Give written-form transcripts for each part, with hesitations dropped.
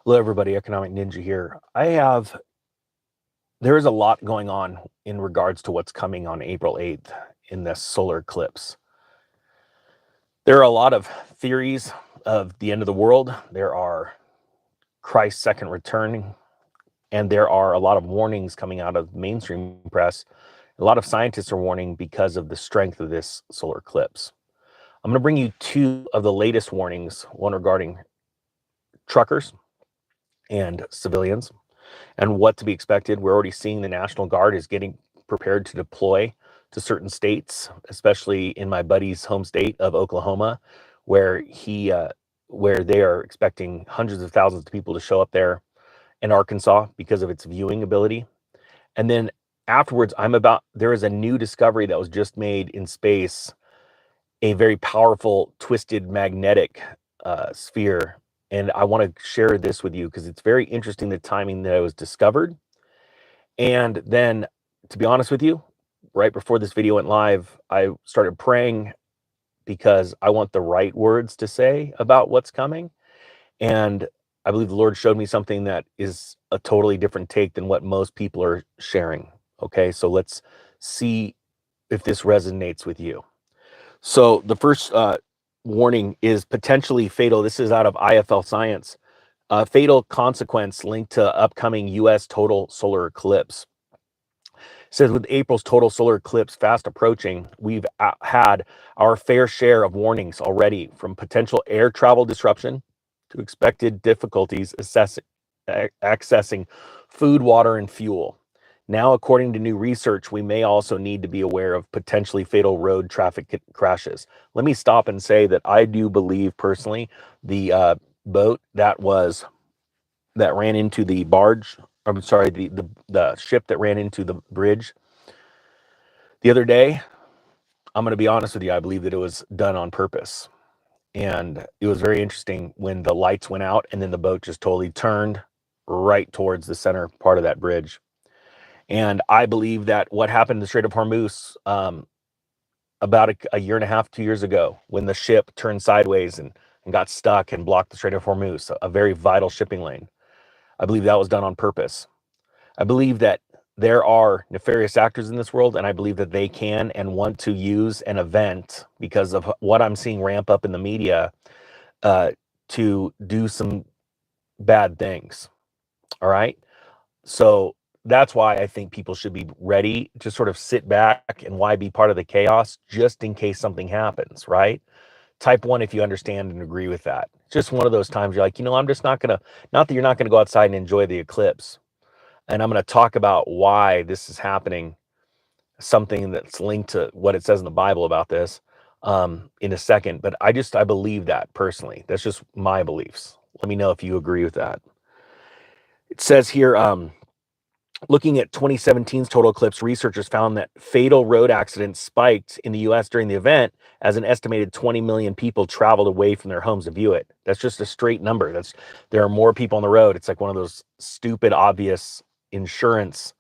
Hello, everybody. Economic Ninja here. There is a lot going on in regards to what's coming on April 8th in this solar eclipse. There are a lot of theories of the end of the world. There are Christ's second return, and there are a lot of warnings coming out of mainstream press. A lot of scientists are warning because of the strength of this solar eclipse. I'm going to bring you two of the latest warnings, one regarding truckers and civilians, and what to be expected. We're already seeing the National Guard is getting prepared to deploy to certain states, especially in my buddy's home state of Oklahoma, where where they are expecting hundreds of thousands of people to show up there, in Arkansas because of its viewing ability. And then afterwards, there is a new discovery that was just made in space, a very powerful twisted magnetic sphere. And I want to share this with you because it's very interesting, the timing that it was discovered. And then, to be honest with you, right before this video went live, I started praying because I want the right words to say about what's coming. And I believe the Lord showed me something that is a totally different take than what most people are sharing. Okay, so let's see if this resonates with you. So the first warning is potentially fatal. This is out of IFL Science. Fatal consequence linked to upcoming U.S. total solar eclipse. It says with April's total solar eclipse fast approaching, we've had our fair share of warnings already, from potential air travel disruption to expected difficulties accessing food, water, and fuel. Now, according to new research, we may also need to be aware of potentially fatal road traffic crashes. Let me stop and say that I do believe personally the boat that ran into the barge. I'm sorry, the ship that ran into the bridge the other day. I'm going to be honest with you. I believe that it was done on purpose, and it was very interesting when the lights went out and then the boat just totally turned right towards the center part of that bridge. And I believe that what happened in the Strait of Hormuz about a year and a half, 2 years ago, when the ship turned sideways and got stuck and blocked the Strait of Hormuz, a very vital shipping lane, I believe that was done on purpose. I believe that there are nefarious actors in this world, and I believe that they can and want to use an event, because of what I'm seeing ramp up in the media, to do some bad things. All right. So that's why I think people should be ready to sort of sit back, and why be part of the chaos just in case something happens, right? Type one if you understand and agree with that. Just one of those times you're like, I'm just not going to, not that you're not going to go outside and enjoy the eclipse. And I'm going to talk about why this is happening, something that's linked to what it says in the Bible about this, in a second. But I believe that personally. That's just my beliefs. Let me know if you agree with that. It says here, looking at 2017's total eclipse, researchers found that fatal road accidents spiked in the U.S. during the event, as an estimated 20 million people traveled away from their homes to view it. That's just a straight number. There are more people on the road. It's like one of those stupid, obvious insurance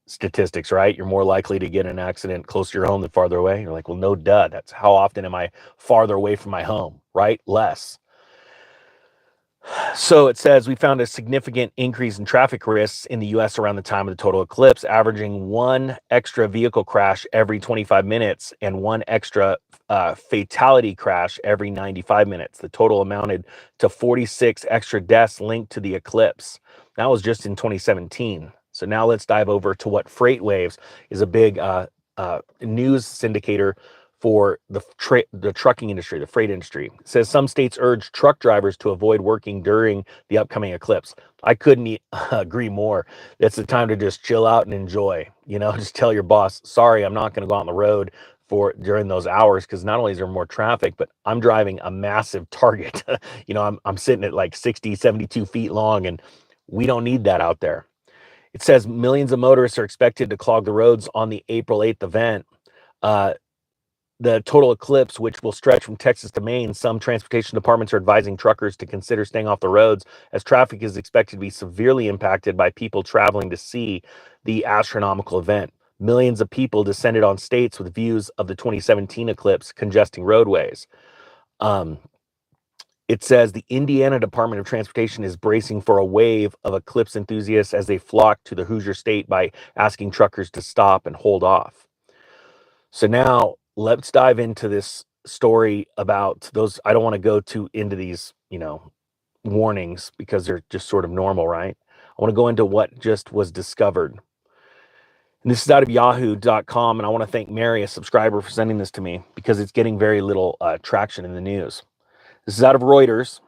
statistics, right? You're more likely to get in an accident close to your home than farther away. You're like, well, no, duh. That's how often am I farther away from my home, right? Less. So it says we found a significant increase in traffic risks in the U.S. around the time of the total eclipse, averaging one extra vehicle crash every 25 minutes and one extra fatality crash every 95 minutes. The total amounted to 46 extra deaths linked to the eclipse. That was just in 2017. So now let's dive over to what freight waves is, a big news syndicator for the trucking industry, the freight industry. It says some states urge truck drivers to avoid working during the upcoming eclipse. I couldn't agree more. It's the time to just chill out and enjoy. Just tell your boss, sorry, I'm not going to go out on the road during those hours, because not only is there more traffic, but I'm driving a massive Target. I'm sitting at like 60, 72 feet long, and we don't need that out there. It says millions of motorists are expected to clog the roads on the April 8th event. The total eclipse, which will stretch from Texas to Maine, some transportation departments are advising truckers to consider staying off the roads, as traffic is expected to be severely impacted by people traveling to see the astronomical event. Millions of people descended on states with views of the 2017 eclipse, congesting roadways. it says the Indiana Department of Transportation is bracing for a wave of Eclipse enthusiasts as they flock to the Hoosier State by asking truckers to stop and hold off. So now let's dive into this story about those. I don't want to go too into these, warnings because they're just sort of normal, right? I want to go into what just was discovered. And this is out of yahoo.com. And I want to thank Mary, a subscriber, for sending this to me because it's getting very little traction in the news. This is out of Reuters.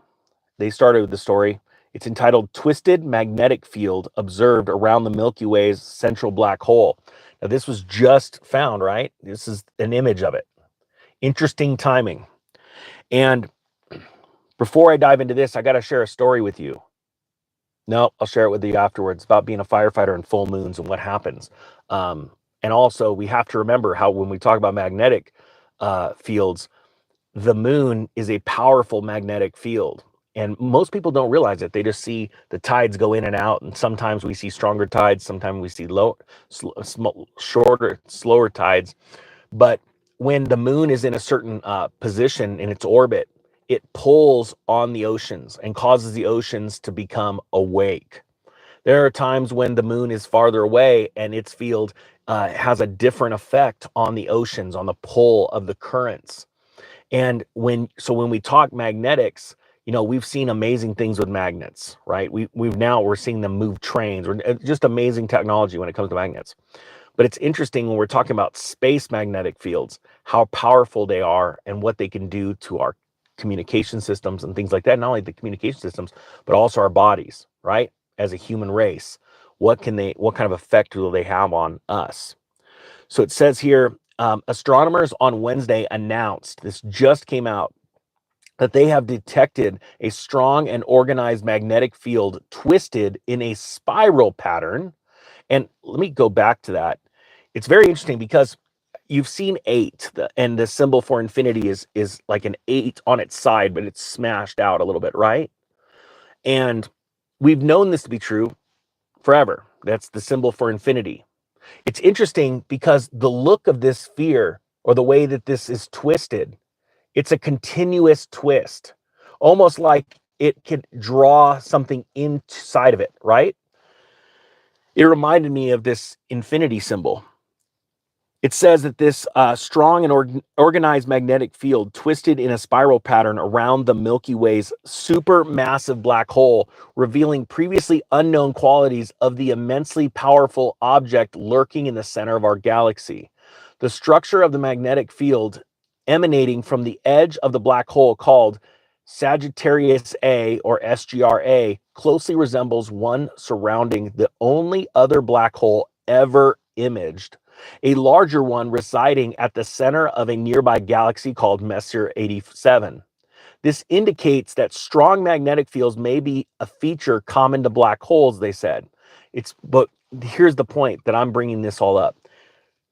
They started with the story. It's entitled Twisted Magnetic Field Observed Around the Milky Way's Central Black Hole. Now, this was just found, right? This is an image of it. Interesting timing. And before I dive into this, I got to share a story with you. No, I'll share it with you afterwards about being a firefighter and full moons and what happens. And also, we have to remember how when we talk about magnetic fields, the moon is a powerful magnetic field. And most people don't realize it. They just see the tides go in and out. And sometimes we see stronger tides. Sometimes we see shorter, slower tides. But when the moon is in a certain position in its orbit, it pulls on the oceans and causes the oceans to become awake. There are times when the moon is farther away and its field has a different effect on the oceans, on the pull of the currents. And when we talk magnetics, we've seen amazing things with magnets, right? We're seeing them move trains, or just amazing technology when it comes to magnets. But it's interesting when we're talking about space magnetic fields, how powerful they are and what they can do to our communication systems and things like that. Not only the communication systems, but also our bodies, right? As a human race, what kind of effect will they have on us? So it says here, astronomers on Wednesday announced, this just came out, that they have detected a strong and organized magnetic field twisted in a spiral pattern. And let me go back to that. It's very interesting because you've seen 8, and the symbol for infinity is like an 8 on its side, but it's smashed out a little bit, right? And we've known this to be true forever. That's the symbol for infinity. It's interesting because the look of this sphere, or the way that this is twisted, it's a continuous twist, almost like it could draw something inside of it, right? It reminded me of this infinity symbol. It says that this strong and organized magnetic field twisted in a spiral pattern around the Milky Way's supermassive black hole, revealing previously unknown qualities of the immensely powerful object lurking in the center of our galaxy. The structure of the magnetic field emanating from the edge of the black hole, called Sagittarius A, or SGRA, closely resembles one surrounding the only other black hole ever imaged, a larger one residing at the center of a nearby galaxy called Messier 87. This indicates that strong magnetic fields may be a feature common to black holes, they said. But here's the point that I'm bringing this all up.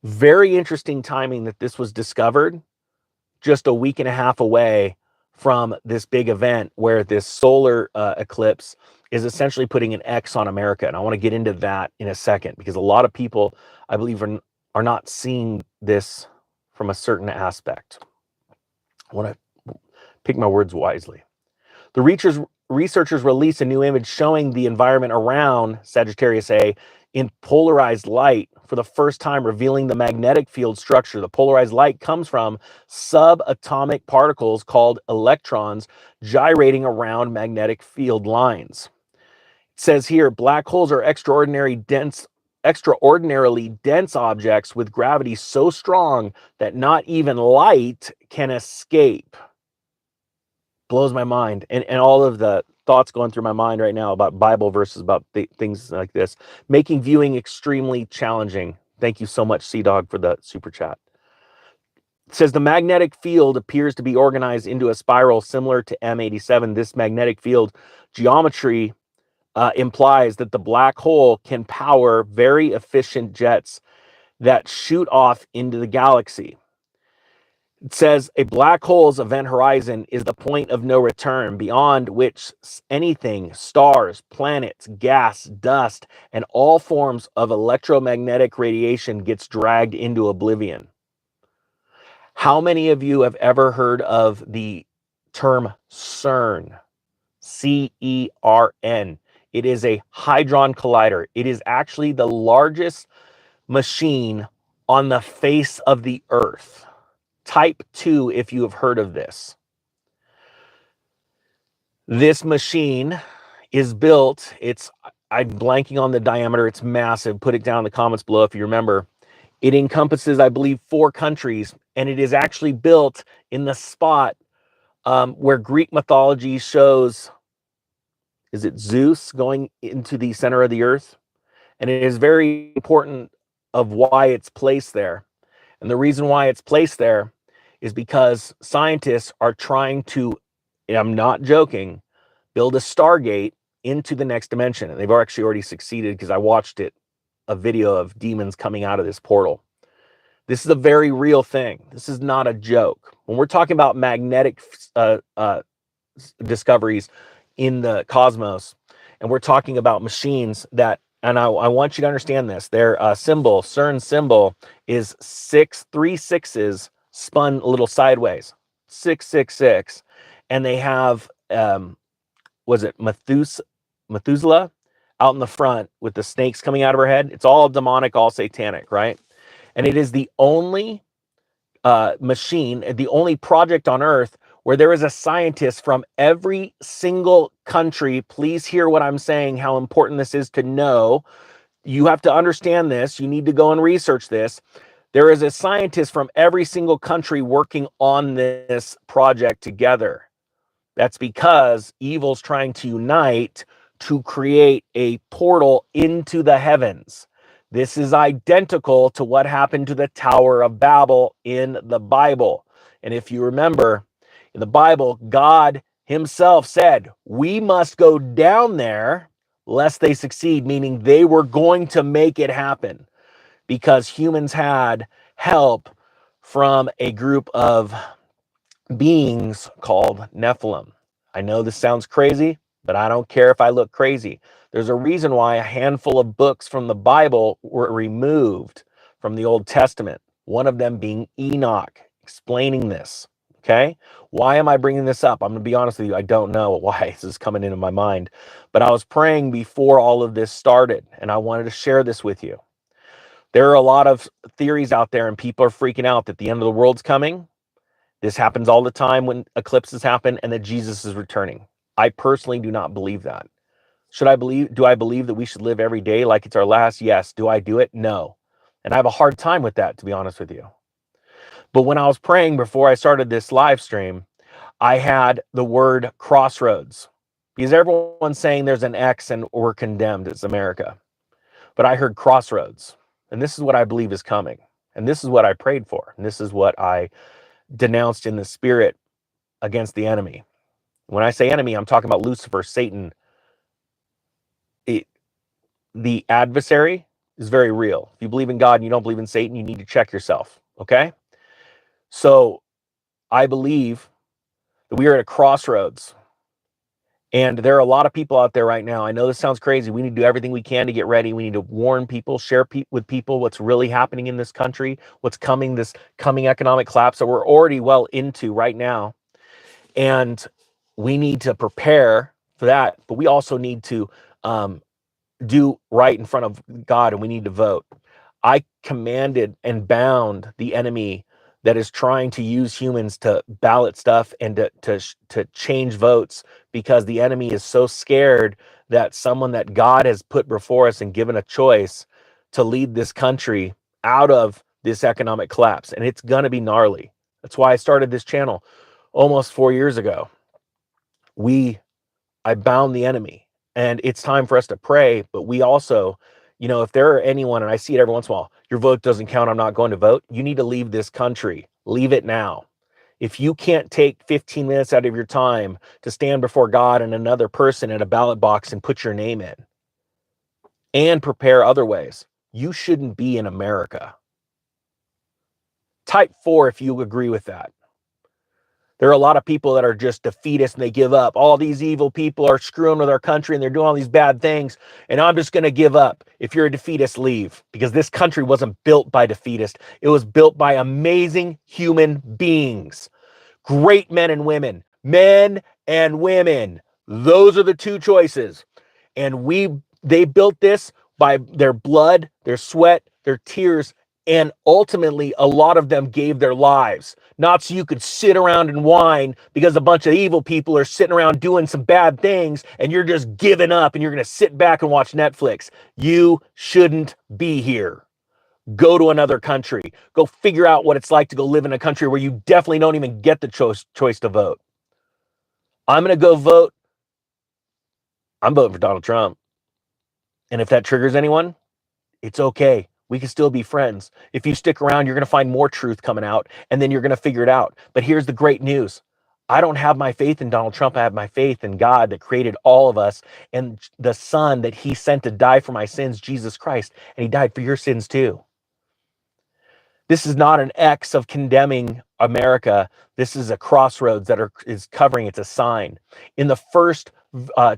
Very interesting timing that this was discovered just a week and a half away from this big event where this solar eclipse is essentially putting an X on America. And I want to get into that in a second, because a lot of people, I believe, are not seeing this from a certain aspect. I want to pick my words wisely. The researchers released a new image showing the environment around Sagittarius A in polarized light for the first time, revealing the magnetic field structure. The polarized light comes from subatomic particles called electrons gyrating around magnetic field lines. It says here, black holes are extraordinarily dense objects with gravity so strong that not even light can escape. Blows my mind. And all of the thoughts going through my mind right now about Bible verses, about things like this, making viewing extremely challenging. Thank you so much, Sea-Dog, for the super chat. It says the magnetic field appears to be organized into a spiral similar to M87. This magnetic field geometry implies that the black hole can power very efficient jets that shoot off into the galaxy. It says a black hole's event horizon is the point of no return, beyond which anything, stars, planets, gas, dust, and all forms of electromagnetic radiation gets dragged into oblivion. How many of you have ever heard of the term CERN, CERN. It is a hadron collider. It is actually the largest machine on the face of the earth. Type 2, if you have heard of this. This machine is built, I'm blanking on the diameter, it's massive. Put it down in the comments below if you remember. It encompasses, I believe, 4 countries, and it is actually built in the spot where Greek mythology shows, is it Zeus going into the center of the earth? And it is very important of why it's placed there. And the reason why it's placed there is because scientists are trying to, and I'm not joking, build a Stargate into the next dimension. And they've actually already succeeded because I watched a video of demons coming out of this portal. This is a very real thing. This is not a joke. When we're talking about magnetic discoveries in the cosmos, and we're talking about machines that, and I want you to understand this, their symbol, CERN symbol, is 3 sixes spun a little sideways, 666, and they have, was it Methuselah out in the front with the snakes coming out of her head? It's all demonic, all satanic, right? And it is the only machine, the only project on Earth where there is a scientist from every single country. Please hear what I'm saying, how important this is to know. You have to understand this. You need to go and research this. There is a scientist from every single country working on this project together. That's because evil's trying to unite to create a portal into the heavens. This is identical to what happened to the Tower of Babel in the Bible. And if you remember, in the Bible, God himself said, we must go down there lest they succeed, meaning they were going to make it happen because humans had help from a group of beings called Nephilim. I know this sounds crazy, but I don't care if I look crazy. There's a reason why a handful of books from the Bible were removed from the Old Testament, one of them being Enoch, explaining this. Okay? Why am I bringing this up? I'm going to be honest with you. I don't know why this is coming into my mind, but I was praying before all of this started, and I wanted to share this with you. There are a lot of theories out there, and people are freaking out that the end of the world's coming. This happens all the time when eclipses happen, and that Jesus is returning. I personally do not believe that. Do I believe that we should live every day like it's our last? Yes. Do I do it? No. And I have a hard time with that, to be honest with you. But when I was praying before I started this live stream, I had the word crossroads, because everyone's saying there's an X and we're condemned. It's America. But I heard crossroads, and this is what I believe is coming. And this is what I prayed for. And this is what I denounced in the spirit against the enemy. When I say enemy, I'm talking about Lucifer, Satan. The adversary is very real. If you believe in God and you don't believe in Satan, you need to check yourself. Okay? So I believe that we are at a crossroads. And there are a lot of people out there right now. I know this sounds crazy. We need to do everything we can to get ready. We need to warn people, share with people what's really happening in this country, what's coming, this coming economic collapse that we're already well into right now. And we need to prepare for that. But we also need to do right in front of God, and we need to vote. I commanded and bound the enemy that is trying to use humans to ballot stuff and to change votes, because the enemy is so scared that someone that God has put before us and given a choice to lead this country out of this economic collapse. And it's going to be gnarly. That's why I started this channel almost 4 years ago. I bound the enemy, and it's time for us to pray. But we also, if there are anyone, and I see it every once in a while, your vote doesn't count, I'm not going to vote. You need to leave this country. Leave it now. If you can't take 15 minutes out of your time to stand before God and another person at a ballot box and put your name in and prepare other ways, you shouldn't be in America. Type 4 if you agree with that. There are a lot of people that are just defeatist and they give up. All these evil people are screwing with our country and they're doing all these bad things, and I'm just going to give up. If you're a defeatist, leave, because this country wasn't built by defeatists. It was built by amazing human beings, great men and women, Men and women. Those are the two choices. And they built this by their blood, their sweat, their tears, and ultimately a lot of them gave their lives. Not so you could sit around and whine because a bunch of evil people are sitting around doing some bad things and you're just giving up and you're going to sit back and watch Netflix. You shouldn't be here. Go to another country. Go figure out what it's like to go live in a country where you definitely don't even get the choice to vote. I'm going to go vote. I'm voting for Donald Trump. And if that triggers anyone, it's okay. We can still be friends. If you stick around, you're going to find more truth coming out, and then you're going to figure it out. But here's the great news. I don't have my faith in Donald Trump. I have my faith in God that created all of us and the Son that he sent to die for my sins, Jesus Christ. And he died for your sins too. This is not an X of condemning America. This is a crossroads that is covering. It's a sign. In the first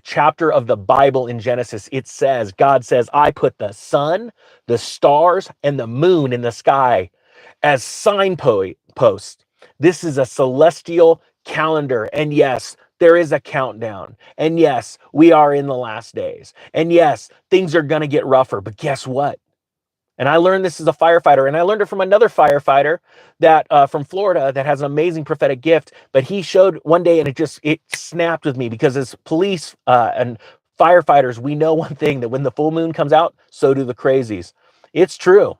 chapter of the Bible in Genesis, it says, God says, I put the sun, the stars, and the moon in the sky as signposts. This is a celestial calendar. And yes, there is a countdown. And yes, we are in the last days. And yes, things are going to get rougher. But guess what? And I learned this as a firefighter, and I learned it from another firefighter that from Florida that has an amazing prophetic gift. But he showed one day, and it snapped with me because as police and firefighters, we know one thing, that when the full moon comes out, so do the crazies. It's true.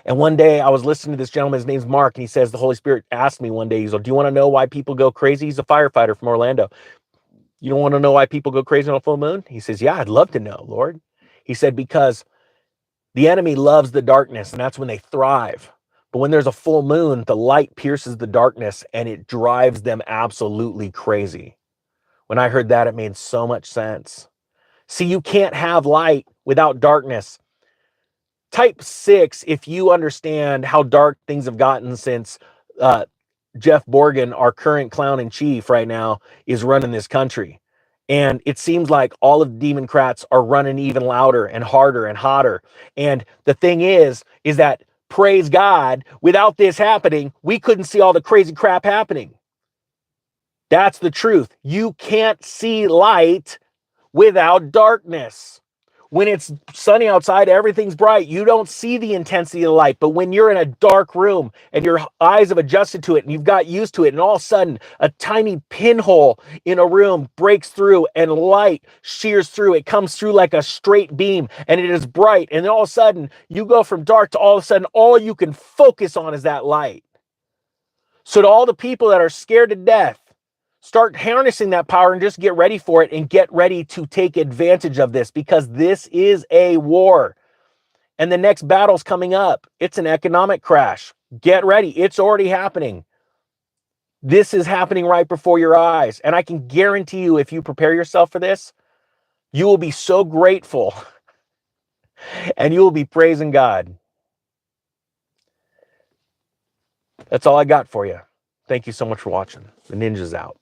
And one day I was listening to this gentleman, his name's Mark, and he says the Holy Spirit asked me one day, he's like, do you want to know why people go crazy? He's a firefighter from Orlando. You don't want to know why people go crazy on a full moon? He says, yeah, I'd love to know, Lord. He said, because the enemy loves the darkness, and that's when they thrive. But when there's a full moon, the light pierces the darkness, and it drives them absolutely crazy. When I heard that, it made so much sense. See, you can't have light without darkness. Type 6, if you understand how dark things have gotten since Jeff Borgen, our current clown in chief right now, is running this country. And it seems like all of the Democrats are running even louder and harder and hotter. And the thing is that, praise God, without this happening, we couldn't see all the crazy crap happening. That's the truth. You can't see light without darkness. When it's sunny outside, everything's bright. You don't see the intensity of the light. But when you're in a dark room and your eyes have adjusted to it and you've got used to it, and all of a sudden a tiny pinhole in a room breaks through and light shears through, it comes through like a straight beam and it is bright. And then all of a sudden you go from dark to all of a sudden all you can focus on is that light. So to all the people that are scared to death, start harnessing that power and just get ready for it and get ready to take advantage of this, because this is a war. And the next battle's coming up. It's an economic crash. Get ready. It's already happening. This is happening right before your eyes. And I can guarantee you, if you prepare yourself for this, you will be so grateful and you will be praising God. That's all I got for you. Thank you so much for watching. The Ninja's out.